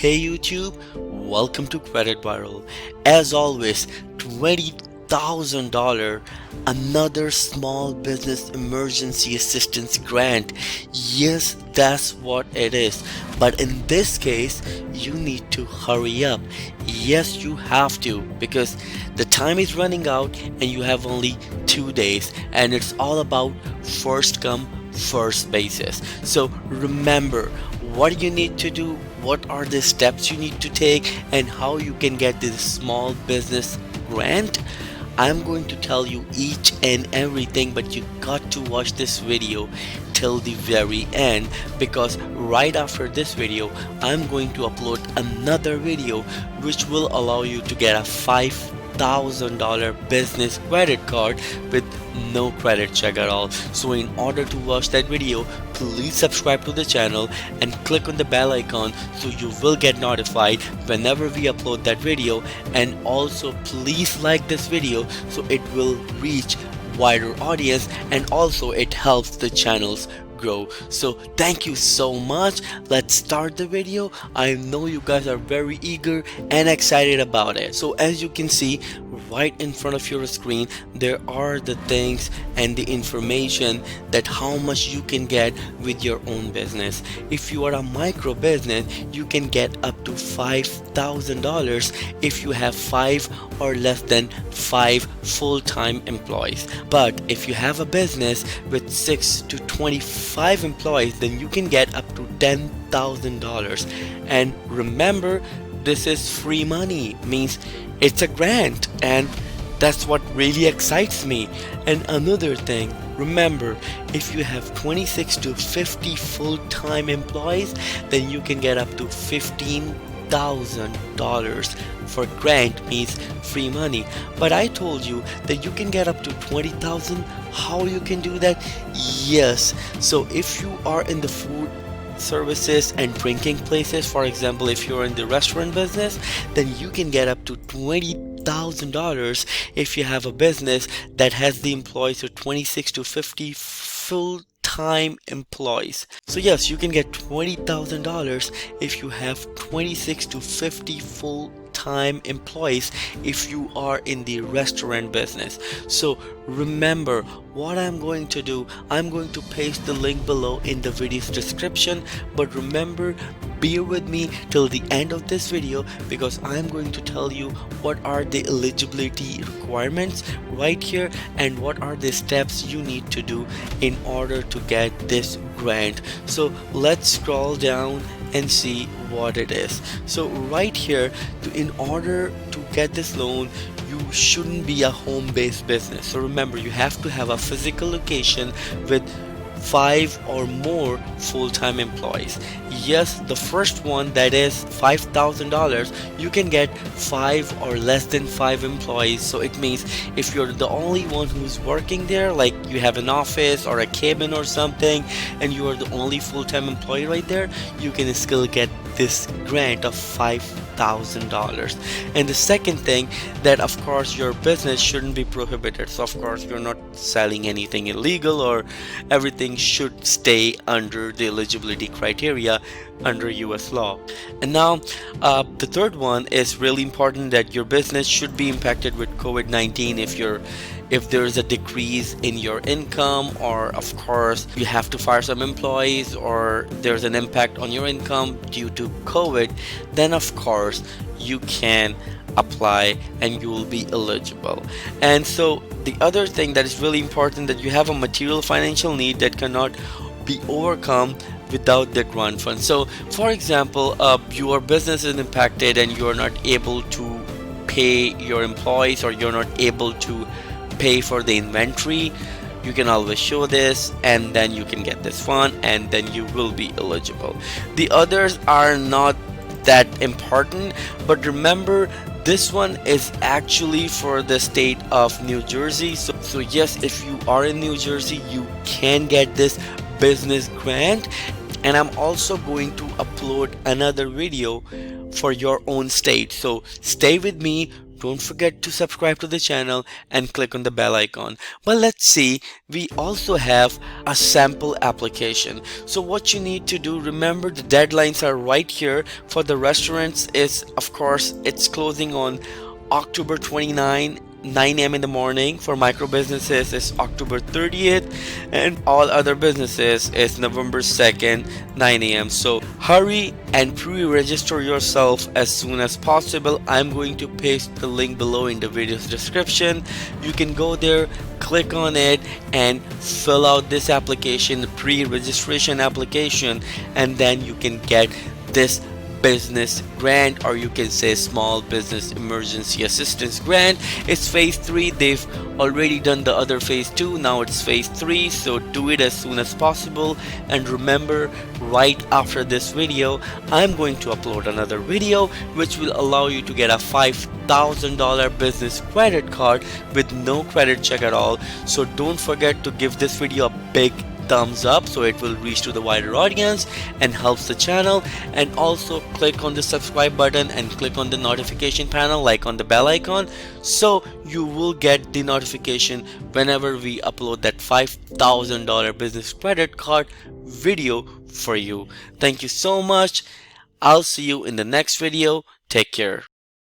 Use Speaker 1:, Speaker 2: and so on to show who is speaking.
Speaker 1: Hey YouTube, welcome to Credit Viral. As always, $20,000, another small business emergency assistance grant. Yes, that's what it is. But in this case, you need to hurry up. Yes, you have to, because the time is running out and you have only 2 days, and it's all about first come first basis. So remember what you need to do, what are the steps you need to take, and how you can get this small business grant. I'm going to tell you each and everything, but you got to watch this video till the very end, because right after this video I'm going to upload another video which will allow you to get a $5,000 business credit card with no credit check at all. So in order to watch that video, please subscribe to the channel and click on the bell icon so you will get notified whenever we upload that video. And also please like this video so it will reach wider audience, and also it helps the channels grow. So thank you so much. Let's start the video. I know you guys are very eager and excited about it. So as you can see right in front of your screen, there are the things and the information that how much you can get with your own business. If you are a micro business, you can get up to $5,000 if you have 5 or less than 5 full-time employees. But if you have a business with 6 to 25 employees, then you can get up to $10,000. And remember, this is free money, means it's a grant, and that's what really excites me. And another thing, remember, if you have 26 to 50 full-time employees, then you can get up to $15,000 for grant, means free money. But I told you that you can get up to 20,000. How you can do that? Yes, so if you are in the food services and drinking places, for example, if you're in the restaurant business, then you can get up to $20,000 if you have a business that has the employees of 26 to 50 full-time employees. So yes, you can get $20,000 if you have 26 to 50 full-time employees if you are in the restaurant business. So remember what I'm going to do. I'm going to paste the link below in the video's description, but remember, bear with me till the end of this video, because I'm going to tell you what are the eligibility requirements right here and what are the steps you need to do in order to get this grant. So let's scroll down and see what it is. So right here, in order to get this loan, you shouldn't be a home-based business. So remember, you have to have a physical location with 5 or more full-time employees. Yes, the first one, that is $5,000, you can get 5 or less than 5 employees. So it means if you're the only one who's working there, like you have an office or a cabin or something, and you are the only full-time employee right there, you can still get this grant of $5,000. And the second thing, that of course your business shouldn't be prohibited. So of course you're not selling anything illegal, or everything should stay under the eligibility criteria under US law. And now the third one is really important, that your business should be impacted with COVID-19 if there is a decrease in your income, or of course you have to fire some employees, or there's an impact on your income due to COVID, then of course you can apply and you will be eligible. And so the other thing that is really important, that you have a material financial need that cannot be overcome without the grant fund. So for example, your business is impacted and you're not able to pay your employees, or you're not able to pay for the inventory, you can always show this, and then you can get this fund, and then you will be eligible. The others are not that important, but remember, this one is actually for the state of New Jersey. So yes, if you are in New Jersey, you can get this business grant. And I'm also going to upload another video for your own state. So stay with me. don't forget to subscribe to the channel and click on the bell icon. But let's see, we also have a sample application. So what you need to do, remember the deadlines are right here. For the restaurants is, of course, it's closing on October 29, 9 a.m. in the morning. For micro businesses it's October 30th, and all other businesses is November 2nd, 9 a.m. So hurry and pre-register yourself as soon as possible. I'm going to paste the link below in the video's description. You can go there, click on it, and fill out this application, pre-registration application, and then you can get this business grant, or you can say small business emergency assistance grant. It's phase 3. They've already done the other phase 2. Now it's phase 3, so do it as soon as possible. And remember, right after this video I'm going to upload another video which will allow you to get a $5,000 business credit card with no credit check at all. So don't forget to give this video a big thumbs up so it will reach to the wider audience and helps the channel. And also click on the subscribe button and click on the notification panel like on the bell icon, so you will get the notification whenever we upload that $5,000 business credit card video for you. Thank you so much. I'll see you in the next video. Take care.